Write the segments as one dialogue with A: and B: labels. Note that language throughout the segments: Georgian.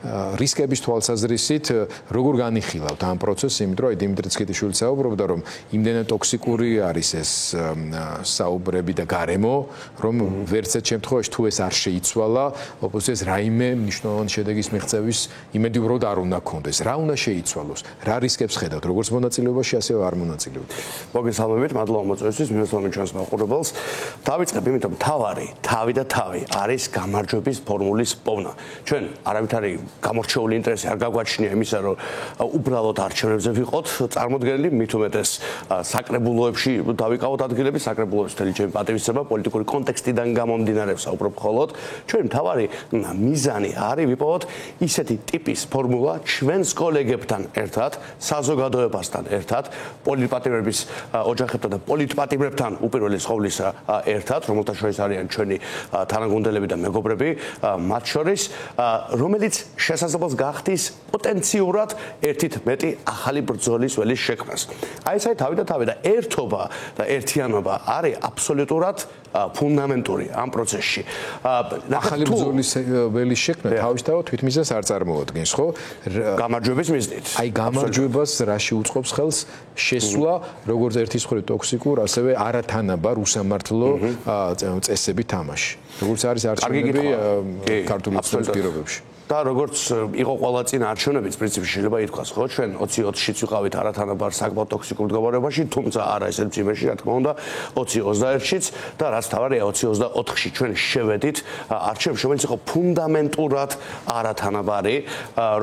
A: რისკების თვალსაზრისით როგორ განიხილავთ ამ პროცესს, იმიტომ რომ დიმიტრი ცქიტიშვილი საუბრობდა, რომ იმდენად ტოქსიკური არის ეს საუბრები და გარემო, რომ ვერცერთ შემთხვევაში თუ ეს არ შეიცვალა, ოპოზიციას რაიმე მნიშვნელოვანი შედეგის მიღწევის იმედი უბრალოდ არ უნდა ქონდეს. რა უნდა შეიცვალოს? რა რისკებს ხედავთ, როგორც მონაწილეობაში, ასევე არ მონაწილეობაში?
B: მოგესალმებით, მადლობა მოწვევისთვის, მივესალმებით ჩვენს მაყურებელს. დავიწყებ იმიტომ, თავი და თავი არის გამარჯვების ფორმულის პოვნა. ჩვენ არავითარი გამორჩეული ინტერესი არ გაგვაჩნია იმისა, რომ უბრალოდ არჩევნებზე ვიყოთ წარმოდგენილი, მით უმეტეს საკრებულოებში დავიკავოთ ადგილები, საკრებულოებში მთელი ჩემი პატივისცემა პოლიტიკური კონტექსტიდან გამომდინარე ვსაუბრობ მხოლოდ. ჩვენ მთავარი მიზანი არის ვიპოვოთ ისეთი ტიპის ფორმულა ჩვენს კოლეგებთან ერთად, საზოგადოებასთან ერთად, პოლიტპატიმრების ოჯახებთან და პოლიტპატიმრებთან უპირველეს ყოვლისა ერთად, რომელთა შორის არიან ჩვენი თანაგუნდელები და მეგობრები, მათ შორის, რომელიც შესაძლებელს გახდის პოტენციურად ერთით მეტი ახალი ბრძოლის ველის შექმნას. აი ეს თავი და ერთობა და ერთიანობა არის აბსოლუტურად ფუნდამენტური ამ პროცესში.
A: ახალი ბრძოლის ველის შექმნა თავისთავად თვითმიზანს არ წარმოადგენს, ხო?
B: გამარჯვების მიზნით.
A: აი გამარჯვებას რაში უწყობს ხელს შესვლა, როგორც ერთის მხრივ ტოქსიკურ, ასევე არათანაბარ უსამართლო წესები თამაში. როგორც არის არჩევნები ქართული ოცნების პირობებში. და როგორც იყო ყველა წინ არჩევნებიც პრინციპში შეიძლება ითქვას, ხო, ჩვენ 20-20-შიც ვიყავით არათანაბარ საკმაოდ ტოქსიკურ მდგომარეობაში, თუმცა არა ესეთ ძიმეში, რა თქმა უნდა, 20-21-შიც და რაც თავარია 20-24-ში ჩვენ შევედით არჩევნებში, რომელიც იყო ფუნდამენტურად არათანაბარი,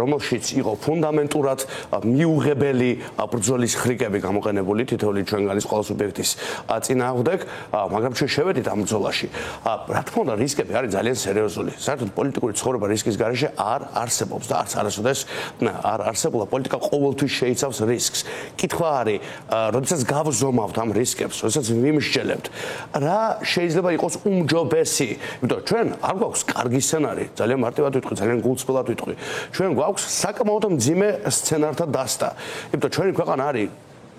A: რომელშიც იყო ფუნდამენტურად მიუღებელი ბრძოლის ხრიკები გამოყენებული თითოეული ჩვენგანის ყველა სუბიექტის წინააღმდეგ, მაგრამ ჩვენ შევედით ამ ბრძოლაში. რა თქმა უნდა, რისკები არის ძალიან სერიოზული. საერთოდ პოლიტიკური ცხოვრება რისკის გარეშე არ არსებობს და არც არასოდეს არ არსებულა პოლიტიკა ყოველთვის შეიცავს რისკს. კითხვა არის, როდესაც გავზომავთ ამ რისკებს, როდესაც ვიმსჯელებთ, რა შეიძლება იყოს უმჯობესი? იმიტომ ჩვენ არ გვაქვს კარგი სცენარი, ძალიან მარტივად ვიტყვი, ძალიან გულწრფელად ვიტყვი. ჩვენ გვაქვს საკმაოდ მძიმე სცენართა დასტა. იმიტომ ჩვენი ქვეყანა არის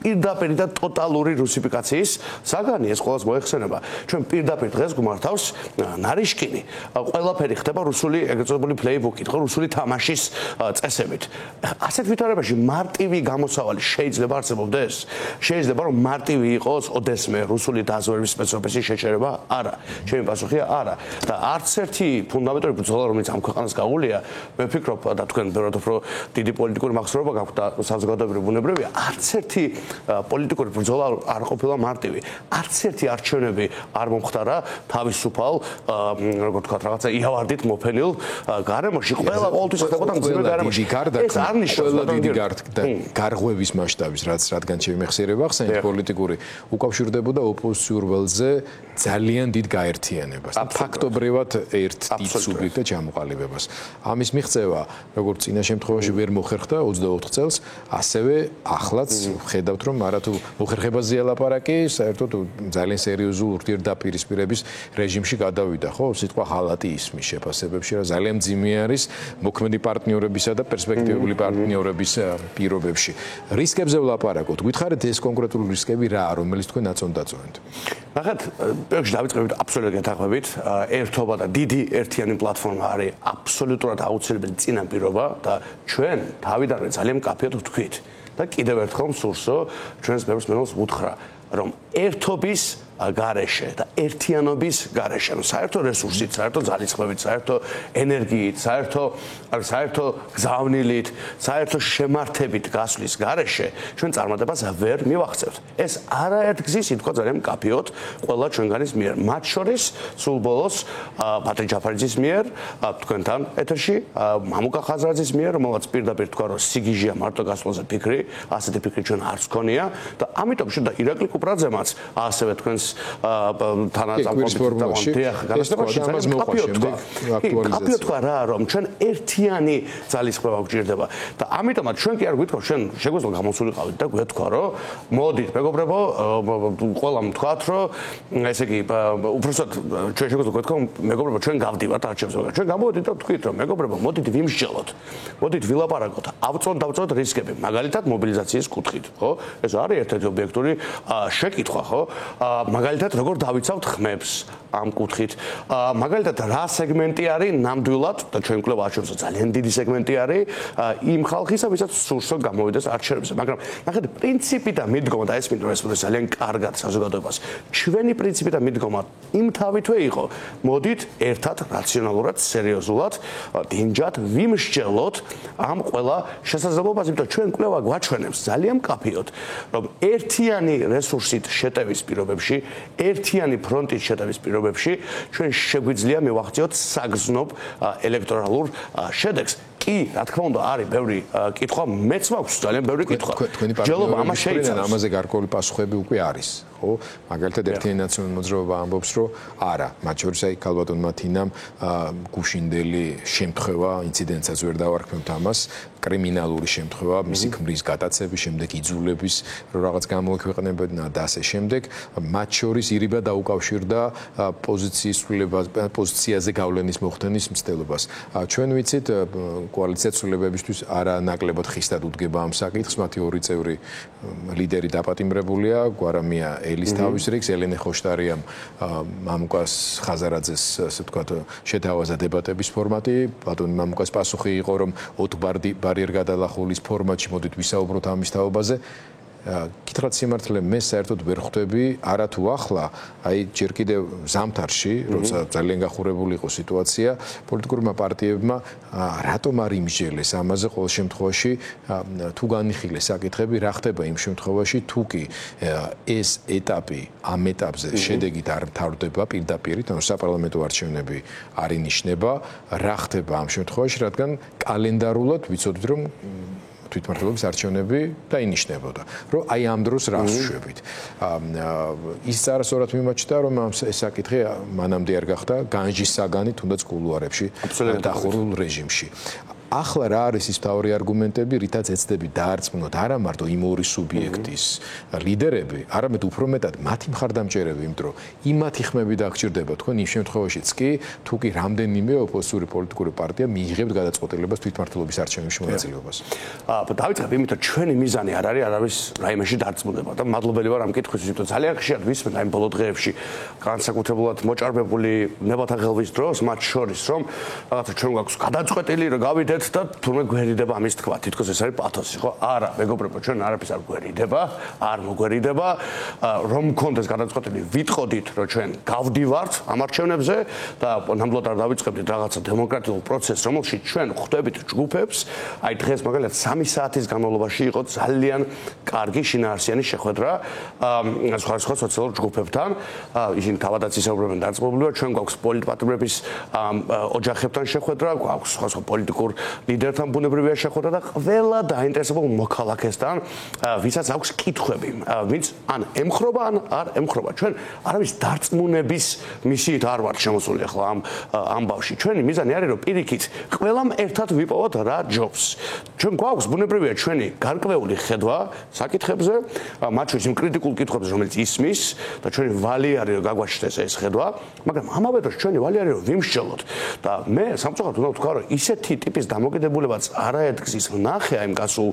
A: პირდაპირ და ტოტალური რუსიფიკაციის საგანი, ეს ყველას მოეხსენება. ჩვენ პირდაპირ დღეს გვმართავს ნარიშკინი. ყველაფერი ხდება რუსული ეგრეთ წოდებული პლეიბუქით, ხო, რუსული თამაშის წესებით. ასეთ ვითარებაში მარტივი გამოსავალი შეიძლება არსებობდეს? შეიძლება რომ მარტივი იყოს ოდესმე რუსული დაზვერვის სპეცოფისის შეჩერება? არა. ჩემი პასუხია არა. და არც ერთი ფუნდამენტური ბრძოლა, რომელიც ამ ქვეყანას გაუულია, მე ვფიქრობ და თქვენ ბევრად უფრო დიდი პოლიტიკური მახსოვრობა გაქვთ და საზოგადოებრივი ბუნებრივია, არც ერთი პოლიტიკური ბრძოლა არ ყოფილა მარტივი. არც ერთი არჩევნები არ მომხდარა თავისუფალ, როგორ ვთქვათ, რაღაცა იავარდით მოფენილ გარემოში. ყველა ყოველთვის ხდებოდა მძიმე გარემოში. ეს არ ნიშნავს დიდი გარღვევის მასშტაბის, რადგან ჩემი მეხსიერება ახსენეთ, პოლიტიკური უკავშირდებოდა ოპოზიციურ ველზე ძალიან დიდ გაერთიანებას. ფაქტობრივად ერთ დიდ სუბიექტად ჩამოყალიბებას. ამის მიღწევა, როგორც წინა შემთხვევაში ვერ მოხერხდა 24 წელს, ასევე ახლაც ხედავთ, რომ არა თუ მოხერხებაზეა ლაპარაკი, საერთოდ ძალიან სერიოზულ ურთიერთდაპირისპირების რეჟიმში გადავიდა, ხო? სიტყვა ხალატი ისმის შეფასებებში, რა ძალიან მძიმე არის მოქმედი პარტნიორებისა და პერსპექტიული პარტნიორების პირობებში. რისკებზე ვლაპარაკოთ. გითხარით ეს კონკრეტული რისკები რა, რომელიც თქვენ აწონდაწონთ?
B: ნახეთ, პერიოდში დავიწყებით აბსოლუტურად გეთანხმებით, ერთობა და დიდი ერთიანი პლატფორმა არის აბსოლუტურად აუცილებელი წინაპირობა და ჩვენ თავიდანვე ძალიან მკაფიოდ ვთქვით. და კიდევ ერთხელ მსურსო ჩვენს ბევრს მენელს ვუთხრა, რომ ერთობის გარეშე და ერთიანობის გარეშე, საერთო რესურსით, საერთო ძალისხმევით, საერთო ენერგიით, საერთო გზავნილით, საერთო შემართებით გასვლის გარეშე ჩვენ წარმატებას ვერ მივახცევთ. ეს არაერთ გზის ითქვა ძალიან მკაფიოდ ყველა ჩვენგანის მიერ, მათ შორის სულ ბოლოს პატრი ჯაფარიძის მიერ, თქვენთან ეთერში, მამუკა ხაზრაძის მიერ, რომელაც პირდაპირ თქვა, რომ სიგიჟეა მარტო გასვლაზე ფიქრი, ასეთი ფიქრი ჩვენ არც გქონია და ამიტომ შევდა ირაკლი კუპრაძემაც ასევე თქვენს კაფიოთქვა რა, რომ ჩვენ ერთიანი ძალისხმევა გვჭირდება და ამიტომაც ჩვენ კი არ გვითხოვთ, ჩვენ შეგვეძლო გამოსულიყავით და გვეთქვა, რომ მოდით მეგობრებო, ყველამ თქვათ, რომ ესე იგი უბრალოდ ჩვენ შეგვეძლო გვეთქვა, მეგობრებო, ჩვენ გავდივართ არჩევნებზე. ჩვენ გამოვედით და თქვით, რომ მეგობრებო, მოდით ვიმსჯელოთ, მოდით ვილაპარაკოთ, დავწოთ რისკები, მაგალითად მობილიზაციის კუთხით, ხო? ეს არის ერთ-ერთი ობიექტური შეკითხვა, ხო? მაგალითად როგორ დავიცავთ ხმებს ამ კუთხით. მაგალითად რა სეგმენტი არის ნამდვილად და ჩვენ კვლევა აჩვენებს ძალიან დიდი სეგმენტი არის იმ ხალხისა, ვისაც სურს რომ გამოვიდეს არჩევნებზე, მაგრამ ნახეთ პრინციპი და მიდგომა და ეს მინდა ეს ძალიან კარგად საზოგადოებას. ჩვენი პრინციპი და მიდგომა იმ თავითვე იყო. მოდით ერთად რაციონალურად, სერიოზულად, დინჯად ვიმსჯელოთ ამ ყველა შესაძლებლობას, იმიტომ ჩვენ კვლევა გვაჩვენებს ძალიან მკაფიოდ, რომ ერთიანი რესურსით შეტევის პირობებში, ერთიანი ფრონტით შეტევის პირობებში ჩვენ შეგვიძლია მივახციოთ საგრძნობ ელექტორალურ შედეგს. კი, რა თქმა უნდა, არის ბევრი კითხვა, მეც მაქვს ძალიან ბევრი კითხვა.
A: თქვენი პარტნიორები ამაზე გარკვეული პასუხები უკვე არის, ხო? მაგალითად, ერთიანი ნაციონალური მოძრაობა ამბობს, რომ არა, მათ შორის აი ქალბატონ მათინამ გუშინდელი შემთხვევა, ინციდენტსაც ვერ დავარქმევთ ამას, კრიმინალური შემთხვევა, მისი ქმრის გატაცების შემდეგ იძულების რომ რაღაც გამოექვეყნებოდნენ და ასე შემდეგ, მათ შორის ირიბა დაუკავშირდა პოზიციაზე გავლენის მოხდენის მცდელობას. ჩვენ ვიცით კოალიცია ცვლილებებისთვის არანაკლებად ხისტად უდგება ამ საკითხს. მათი ორი წევრი ლიდერი დაპატიმრებულია, გვარამია ელისთავის რიგს, ელენე ხოშტარიამ მამუკას ხაზარაძეს, ასე ვთქვათ, შეთავაზა დებატების ფორმატი. ბატონი მამუკას პასუხი იყო, რომ 20 ბარიერ გადალახულის ფორმატში მოდით ვისაუბროთ ამის თაობაზე. კითხრათ სიმართლე, მე საერთოდ ვერ ხვდები, არათუ ახლა, აი ჯერ კიდევ ზამთარში, როცა ძალიან გახურებული იყო სიტუაცია, პოლიტიკურმა პარტიებმა რატომ არ იმსჯელეს ამაზე ყოველ შემთხვევაში, თუ განიხილეს საკითხები, რა ხდება იმ შემთხვევაში, თუ კი ეს ეტაპი ამ ეტაპზე შედეგით არ მთავრდება პირდაპირ, ანუ საპარლამენტო არჩევნები არ ინიშნება, რა ხდება ამ შემთხვევაში, რადგან კალენდარულად ვიცოდით, რომ თვითმმართველობის არჩევნები დაინიშნებოდა. რომ აი ამ დროს რას ვშვებით. ის წარასწორად მიმაჩნდა, რომ ეს საკითხი მანამდე არ გახდა განჯის საგანი, თუნდაც კულუარებში დახურულ რეჟიმში. ახლა რა არის ის თავი არგუმენტები, რითაც ეცდები დაარწმუნოთ არა მარტო იმ ორი სუბიექტის ლიდერები, არამედ უფრო მეტად მათი მხარდამჭერები, იმიტომ რომ იმათი ხმები დაგჭირდება თქვენ იმ შემთხვევაშიც კი, თუ კი რამდენიმე ოპოზიციური პოლიტიკური პარტია მიიღებთ გადაწყვეტილებას თვითმმართველობის არჩევნებში მონაწილეობას.
B: დავიწყებ იმით, რომ ჩვენი მიზანი არ არის რაიმეში დარწმუნება და მადლობელი ვარ ამ კითხვის, იმიტომ ძალიან ხშირად ვისმენთ აი ბოლო დღეებში განსაკუთრებულად მოჭარბებული ნებათა ღელვის დროს, მათ შორის რომ რაღაცა ჩვენ გვაქვს გადაწყვეტილი რომ გავიდეთ და თურმე გვერიდება ამის თქვა. თითქოს ეს არის პათოსი, ხო? არა, მეგობრებო, ჩვენ არაფერს არ გვერიდება, არ მოგვერიდება, რომ მქონდეს გადაწყვეტილი, ვიტყოდით, რომ ჩვენ გავდივართ ამ არჩევნებზე და ნამდვილად არ დავიწყებდით რაღაცა დემოკრატიულ პროცესს, რომელშიც ჩვენ ხვდებით ჯგუფებს, აი დღეს მაგალითად 3 საათის განმავლობაში იყო ძალიან კარგი შინაარსიანი შეხვედრა სხვადასხვა სოციალურ ჯგუფებთან. ისინი თავადაც ისაუბრებენ დარწმუნებულად, ჩვენ გვაქვს პოლიტპატიმრების ოჯახებთან შეხვედრა, გვაქვს სხვადასხვა პოლიტიკურ ლიდერთან ბუნებრივია შეხვედრა და ყველა დაინტერესებულ მოქალაქესთან, ვისაც აქვს კითხვები, ვინც ან ემხრობა, ან არ ემხრობა. ჩვენ არავის დარწმუნების მისიით არ ვართ შემოსული ახლა ამ ამბავში. ჩვენი მიზანი არის, რომ პირიქით ყველამ ერთად ვიპოვოთ რა ჯობს. ჩვენ გვაქვს ბუნებრივია ჩვენი გარკვეული ხედვა საკითხებზე, მათ შორის იმ კრიტიკულ კითხვებზე, რომელიც ისმის და ჩვენი ვალი არის, რომ გაგვაჩნდეს ეს ხედვა, მაგრამ ამავე დროს ჩვენი ვალი არის, რომ ვიმსჯელოთ და მე სამწუხაროდ უნდა ვთქვა, რომ ისეთი ტიპის დამოკიდებულებაც არაერთგზის ვნახე იმ გასულ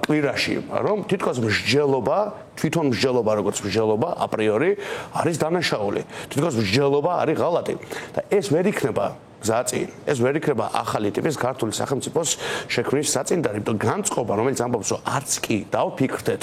B: კვირაში, რომ თითქოს მსჯელობა, თვითონ მსჯელობა როგორც მსჯელობა აპრიორი არის დანაშაული. თითქოს მსჯელობა არის ღალატი და ეს ვერ იქნება გზაწინ. ეს ვერ იქნება ახალი ტიპის ქართული სახელმწიფოს შექმნის საწინდარი, იმიტომ განწყობა, რომელიც ამბობს, რომ არც კი დავფიქრდეთ,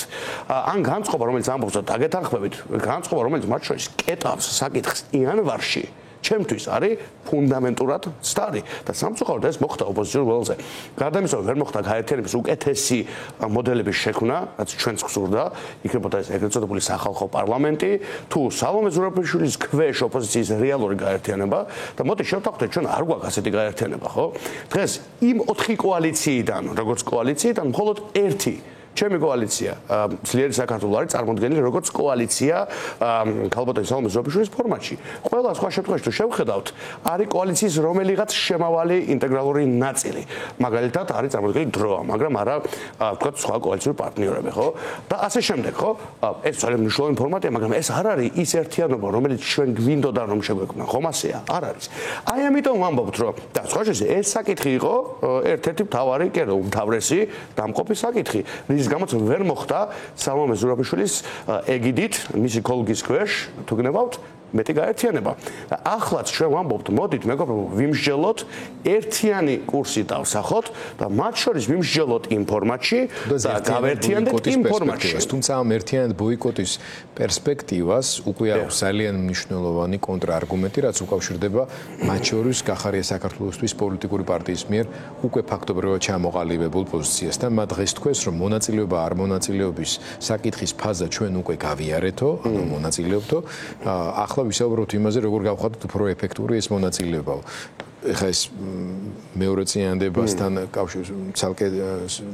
B: ან განწყობა, რომელიც ამბობს, რომ დაგეთანხმებით, განწყობა, რომელიც მათ შორის კეტავს საკითხს იანვარში, ჩემთვის არის ფუნდამენტურად ცდარი და სამწუხაროდ ეს მოხდა ოპოზიციურ ველზე. გარდა იმისა, რომ ვერ მოხდა გაერთიანების უკეთესი მოდელების შექმნა, რაც ჩვენც გსურდა, იქნებოდა ეს ეგრეთ წოდებული სახალხო პარლამენტი, თუ სალომე ზურაბიშვილის ქვეშ ოპოზიციის რეალური გაერთიანება და მოდი შევთანხმდეთ, ჩვენ არ გვაქვს ასეთი გაერთიანება, ხო? დღეს იმ 4 კოალიციიდან, როგორც კოალიციიდან, მხოლოდ ერთი ჩემი კოალიცია ძლიერი საქართველო არის წარმოდგენილი როგორც კოალიცია ქალბატონ სალომე ზურაბიშვილის ფორმატში. ყველა სხვა შემთხვევაში თუ შევხედავთ, არის კოალიციის რომელიღაც შემავალი ინტეგრალური ნაწილი. მაგალითად არის წარმოდგენილი დროა, მაგრამ არა ვთქვათ სხვა კოალიციური პარტნიორები, ხო? და ასე შემდეგ, ხო? ეს ძალიან მნიშვნელოვანი ფორმატია, მაგრამ ეს არ არის ის ერთიანობა, რომელიც ჩვენ გვინდოდა რომ შეგვექმნა. ხომ ასეა? არ არის. აი ამიტომ ვამბობთ, რომ და სხვა ეს საკითხი იყო ერთ-ერთი მთავარი, კი არა, უმთავრესი დამყოფი საკითხი. რის რის გამოც ვერ მოხდა სალომე ზურაბიშვილის ეგიდით მისი კოლგის ქვეშ თუ გნებავთ მეტი გაერთიანება. ახლაც ჩვენ ვამბობთ, მოდით მეგობრებო, ვიმსჯელოთ ერთიანი კურსი დავსახოთ და მათ შორის ვიმსჯელოთ იმ ფორმატში და გავერთიანდეთ იმ ფორმატში.
A: თუმცა ამ ერთიანად ბოიკოტის პერსპექტივას უკვე აქვს ძალიან მნიშვნელოვანი კონტრარგუმენტი, რაც უკავშირდება მათ შორის გახარია საქართველოსთვის პოლიტიკური პარტიის მიერ უკვე ფაქტობრივად ჩამოყალიბებულ პოზიციასთან. მათ დღეს თქვეს, რომ მონაწილეობა არ მონაწილეობის საკითხის ფაზა ჩვენ უკვე გავიარეთო, ანუ მონაწილეობთო. ახლა ვისაუბროთ იმაზე, როგორ გავხადოთ უფრო ეფექტური ეს მონაწილეობა. ეხლა ეს მეორე წინადადებასთან კავშირს ცალკე,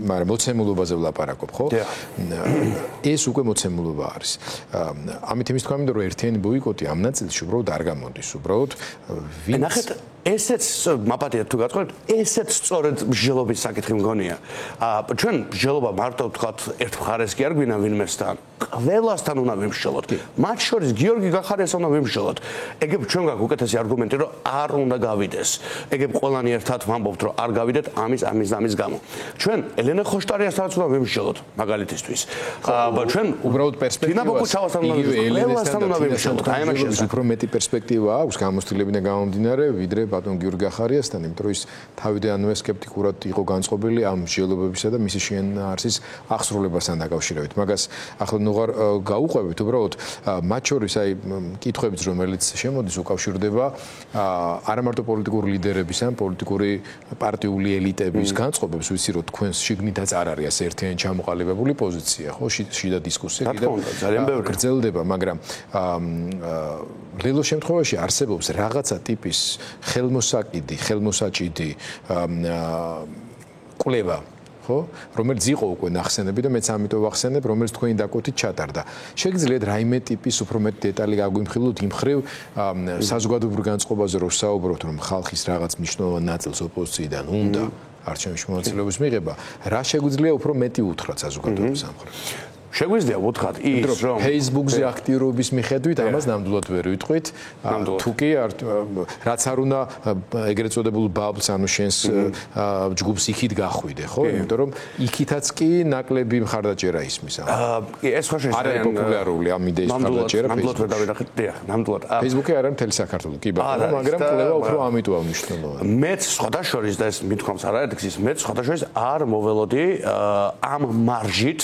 A: მაგრამ მოცემულობაზე ვლაპარაკობ, ხო? ეს უკვე მოცემულობა არის. ამით იმის თქვა მინდა, რომ ერთიანი ბოიკოტი ამ ნაწილში უბრალოდ არ გამოდის, უბრალოდ ვინც
B: ნახეთ ესეც მაპატია თუ გაწყვეტ, ესეც სწორედ მსჯელობის საკითხი მგონია. ჩვენ მსჯელობა მარტო ვთქვათ ერთ მხარეს კი არ გვინა ვინმესთან, ყველასთან უნდა ვიმსჯელოთ. მათ შორის გიორგი გახარიას უნდა ვიმსჯელოთ. ეგებ ჩვენ გაქვს უკეთესი არგუმენტი, რომ არ უნდა გავიდეს. ეგებ ყველანი ერთად ვამბობთ, რომ არ გავიდეთ ამის გამო. ჩვენ ელენე ხოშტარიასთანაც უნდა ვიმსჯელოთ, მაგალითისთვის. ჩვენ
A: უბრალოდ პერსპექტივას იგივე ელენესთან უნდა ვიმსჯელოთ. აი ამაში უფრო მეტი პერსპექტივა აქვს გამოცდილებიდან გამომდინარე, ვიდრე ბატონ გიორგი გახარიასთან, იმიტომ რომ ის თავიდანვე სკეპტიკურად იყო განწყობილი ამ მსჯელობებისა და მისი შეენარსის აღსრულებასთან დაკავშირებით. მაგას ახლა ნუღარ გაუყვებით, უბრალოდ მათ შორის აი კითხვებიც რომელიც შემოდის უკავშირდება არა მარტო პოლიტიკური ლიდერების ან პოლიტიკური პარტიული ელიტების განწყობებს, ვიცი რომ თქვენს შიგნითაც არ არის ასე ერთიანი ჩამოყალიბებული პოზიცია, ხო, შიდა დისკუსია კიდევ გრძელდება, მაგრამ ლელოს შემთხვევაში არსებობს რაღაცა ტიპის ხელმოსაჭიდი კვლევა, ხო, რომელიც იყო უკვე ნახსენები და მეც ამიტომ ვახსენებ, რომელიც თქვენი დაკოთით ჩატარდა. შეგიძლიათ რაიმე ტიპის უფრო მეტ დეტალი გაგვიმხილოთ იმ ხრივ საზოგადოებრივ განწყობაზე რო საუბრობთ, რომ ხალხის რაღაც მნიშვნელოვან ნაწილს ოპოზიციიდან უნდა არჩევნებში მონაწილეობის მიღება, რა შეგვიძლია უფრო მეტი უთხრათ საზოგადოების ამ ხრივ?
B: შეგვიძლია ვუთხრათ ის, რომ
A: Facebook-ზე აქტიურობის მიხედვით ამას ნამდვილად ვერ ვიტყვით. თუკი რაც არ უნდა ეგრეთ წოდებულ ბაბლს, ანუ შენს ჯგუფს იქით გახვიდე, ხო? იმიტომ რომ იქითაც კი ნაკლები მხარდაჭერა ისმის.
B: კი, ეს ხო
A: არის პოპულარული ამ იდეის მხარდაჭერა.
B: ნამდვილად ვერ დავინახეთ, დიახ, ნამდვილად.
A: Facebook-ი არ არის მთელი საქართველო, კი ბატონო, მაგრამ კვლევა უფრო ამიტომ მნიშვნელოვანი.
B: მეც სხვადასხვის და ეს მithქვამს არაერთგზის, მეც სხვადასხვის არ მოველოდი ამ მარჟით,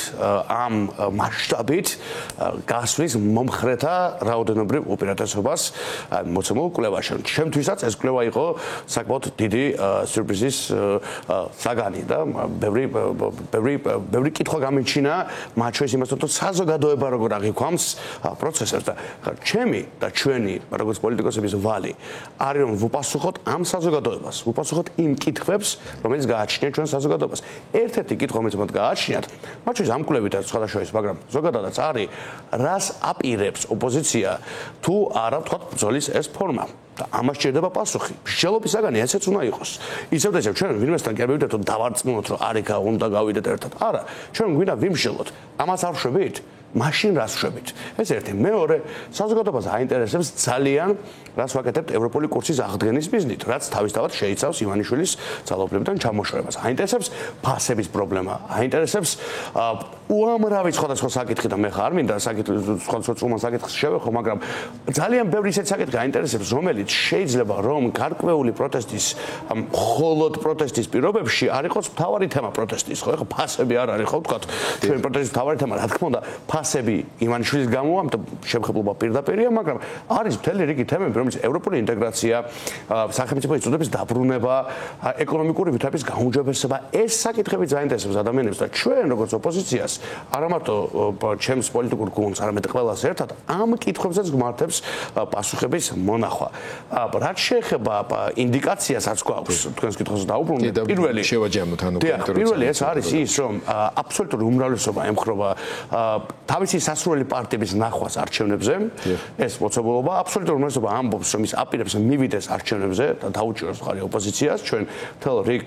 B: ამ მასშტაბით გასვლის მომხრეთა რაოდენობრივ უპირატესობას მოცემულ კვლევაში. ჩემთვისაც ეს კვლევა იყო საკმაოდ დიდი სიურპრიზის საგანი და ბევრი კითხვა გამიჩინა მათ შორის იმასთან, რომ საზოგადოება როგორ აღიქვამს პროცესებს და ჩემი და ჩვენი როგორც პოლიტიკოსების ვალი არის რომ ვუპასუხოთ ამ საზოგადოებას, ვუპასუხოთ იმ კითხვებს, რომელიც გააჩნია ჩვენ საზოგადოებას. ერთ-ერთი კითხვა, რომელიც მათ გააჩნიათ, მათ შორის ამ კვლევითაც სხვადასხვა, მაგრამ ზოგადადაც არის, რას აპირებს ოპოზიცია თუ არა ვთქვათ ბრძოლის ეს ფორმა. და ამას ჭირდება პასუხი. მსჯელობის საგანი ესეც უნდა იყოს. ისევ და ისევ ჩვენ ვინმესთან კი არ მივიდეთ რომ დავარწმუნოთ რომ არიქა უნდა გავიდეთ ერთად. არა, ჩვენ გვინდა ვიმსჯელოთ. ამას არ ვშვებით. მაშინ რას ვშვებით? ეს ერთი. მეორე, საზოგადოებას აინტერესებს ძალიან რას ვაკეთებთ ევროპული კურსის აღდგენის მიზნით, რაც თავისთავად შეიცავს ივანიშვილის ძალაუფლებიდან ჩამოშორებას. აინტერესებს ფასების პრობლემა, აინტერესებს უამრავი სხვადასხვა საკითხი და მე ხარ მინდა სხვადასხვა წუმან საკითხს შევეხო, მაგრამ ძალიან ბევრი ისეთი საკითხი აინტერესებს, რომელიც შეიძლება რომ გარკვეული პროტესტის, მხოლოდ პროტესტის პირობებში არ იყოს მთავარი თემა პროტესტის, ხო? ეხლა ფასები არ არის, ხო, ვთქვათ, ჩვენ პროტესტის მთავარი თემა, რა თქმა უნდა, ფასები ივანიშვილის გამო, ამიტომ შემხებლობა პირდაპირია, მაგრამ არის მთელი რიგი თემები, რომელიც ევროპული ინტეგრაცია, სახელმწიფოების წოდების დაბრუნება, ეკონომიკური ვითარების გაუმჯობესება, ეს საკითხები დაინტერესებს ადამიანებს და ჩვენ როგორც ოპოზიციას, არა მარტო ჩემს პოლიტიკურ გუნდს, არამედ ყველას ერთად ამ კითხვებზეც გმართებს პასუხების მონახვა. რაც შეეხება ინდიკაციასაც გვაქვს თქვენს კითხვაზე დაუბრუნდით. პირველი
A: შევაჯამოთ ანუ
B: პირველი ეს არის ის, რომ აბსოლუტური უმრავლესობა ემხრობა თავისი სასურველი პარტიების ნახვას არჩევნებზე. ეს მოცემულობა აბსოლუტური უმრავლესობა ამბობს, რომ ის აპირებს მივიდეს არჩევნებზე და დაუჭიროს მხარი ოპოზიციას. ჩვენ მთელ რიგ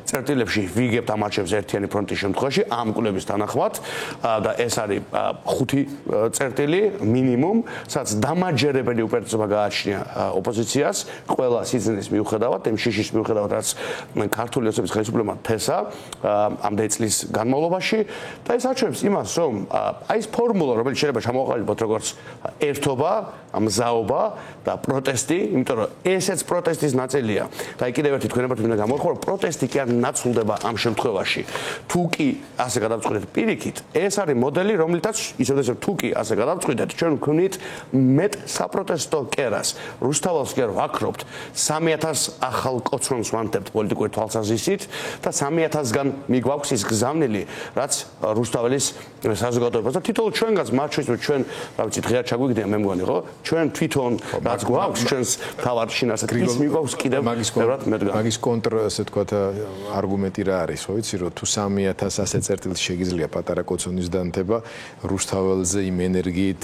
B: წერტილებში ვიგებთ ამ არჩევნებს ერთიანი ფრონტის შემთხვევაში ამ კვლევის თანახმად. მუდმივად და ეს არის 5 წერტილი მინიმუმ, სადაც დამაჯერებელი უპირატესობა გააჩნია ოპოზიციას ყველა სიზნის მიუხედავად, იმ შიშის მიუხედავად, რაც ქართული ოცნების ხელისუფლებამ თესა ამდენი წლის განმავლობაში და ეს აჩვენებს იმას, რომ აი ეს ფორმულა, რომელიც შეიძლება ჩამოაყალიბოთ როგორც ერთობა, მზაობა და პროტესტი, იმიტომ რომ ესეც პროტესტის ნაწილია. და კიდევ ერთი თქვენებად მინდა გამოვიხმარო, რომ პროტესტი კი არ ნაცვლდება ამ შემთხვევაში. თუ კი ასე გადავწყვეტეთ პირიქით, ეს არის მოდელი, რომლითაც ისედაც თუ კი ასე გადავწყვეტეთ, ჩვენ ვქვნით მეტ საპროტესტო კერას. რუსთაველს კი არ ვაქრობთ, 3000 ახალ კოცონს ვანთებთ პოლიტიკური თვალსაზრისით და 3000-გან მიგვაქვს ის გზავნილი, რაც რუსთაველის საზოგადოებას და თითოეულ ჩვენგანს მათ შორის ჩვენ, რა ვიცი, დღეა ჩაგვიგდია მე მგონი, ხო? ჩვენ თვითონ რაც გვაქვს ჩვენს თავარ შინასაც ის მიგვაქვს კიდევ ბევრად მეტგან.
A: მაგის კონტრ, ასე ვთქვათ, არგუმენტი რა არის, ხო ვიცი, რომ თუ 3100 წერტილს შეგიძლია პატარა კოცონის დანთება, რუსთაველზე იმ ენერგიით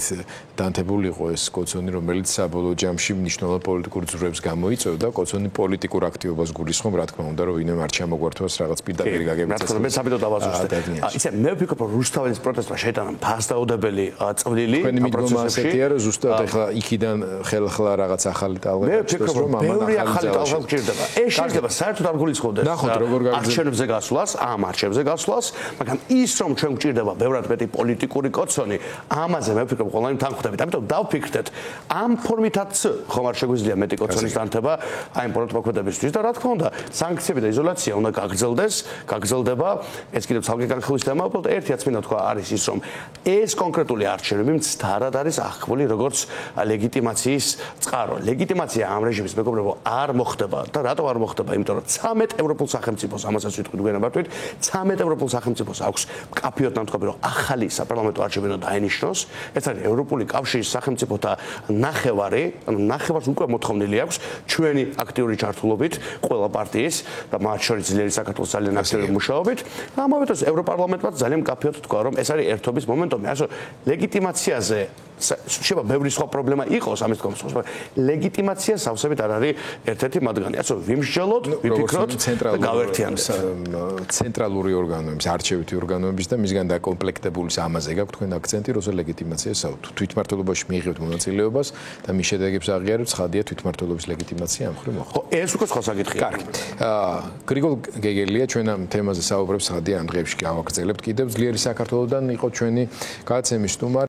A: დანთებულიყო ეს კოცონი, რომელიც საბოლოო ჯამში მნიშვნელოვან პოლიტიკურ ძვრებს გამოიწვევდა, კოცონი პოლიტიკურ აქტივობას გულისხმობ, რა თქმა უნდა, რომ ვინმე არ ჩამოგვართვას რაღაც პირდაპირ გაგებიც.
B: რა თქმა უნდა, მე საბედოდ დავაზუსტე. იცი, მე ვფიქრობ, რომ რუსთაველის პროტესტმა შეიტანა ფასდაუდებელი წვლილი
A: ამ პროცესებში. ასეთია, რომ ზუსტად ახლა იქიდან ხელახლა რაღაც ახალი ტალღა
B: მე ვფიქრობ, რომ ბევრი ახალი ტალღა გჭირდება. ეს შეიძლება საერთოდ არ გულისხმობდეს.
A: ნახოთ როგორ
B: არჩევნებზე გასვლას, ამ არჩევნებზე გასვლას, მაგრამ ის რომ ჩვენ გჭირდება ბევრად მეტი პოლიტიკური კოცონი, ამაზე მე ვფიქრობ, ყველანი თანხმდებით. ამიტომ დავფიქრდეთ, ამ ფორმითაც ხომ არ შეგვიძლია მეტი კოცონის დანთება აი ამ პოლიტმოქმედებისთვის და რა თქმა უნდა, სანქციები და იზოლაცია უნდა გაგრძელდეს, გაგრძელდება. ეს კიდევ ცალკე განხილვის თემა, უბრალოდ ერთიაც მინდა თქვა არის ის, რომ ეს კონკრეტული არჩევნები მცდარად არის აღქმული როგორც ლეგიტიმაციის წყარო. ლეგიტიმაცია ამ რეჟიმის მეგობრებო არ მოხდება და რატო არ მოხდება? იმიტომ რომ 13 ევროპულ სახელმწიფოს, ამასაც ვიტყვი გვენაბართვით, 13 ევროპულ სახელმწიფოს აქვს კაფეოთ ნამტყობი, რომ ახალი საპარლამენტო არჩევნები დაენიშნოს. ეს არის ევროპული კავშირის სახელმწიფოთა ნახევარი, ანუ ნახევარს უკვე მოთხოვნილი აქვს ჩვენი აქტიური ჩართულობით, ყველა პარტიის და მათ შორის ძლიერი საქართველოს ძალიან აქტიური მუშაობით. ამავე დროს ევროპარლამენტმა ძალიან კაფეოთ თქვა, რომ ეს არის ერთობის მომენტომი. ასე ლეგიტიმაციაზე შეიძლება ბევრი სხვა პრობლემა იყოს ამის თქმა უნდა, ლეგიტიმაცია სავსებით არ არის ერთ-ერთი მათგანი. ასე ვიმსჯელოთ, ვიფიქროთ და გავერთიანდეთ.
A: ცენტრალური ორგანოების, არჩევითი ორგანოების და მისგან დაკომპლექტებული ამაზე გაქვთ თქვენ აქცენტი, როცა ლეგიტიმაციას საუბრობთ. თვითმმართველობაში მიიღებთ მონაწილეობას და მის შედეგებს აღიარებთ, ცხადია თვითმმართველობის ლეგიტიმაცია ამ მხრივ მოხდა.
B: ხო, ეს უკვე სხვა საკითხია.
A: კარგი. გრიგოლ გეგელია ჩვენ ამ თემაზე საუბრებს, ცხადია ამ დღეებში გავაგრძელებთ. კიდევ ძლიერი საქართველოსდან იყო ჩვენი გადაცემის სტუმარი.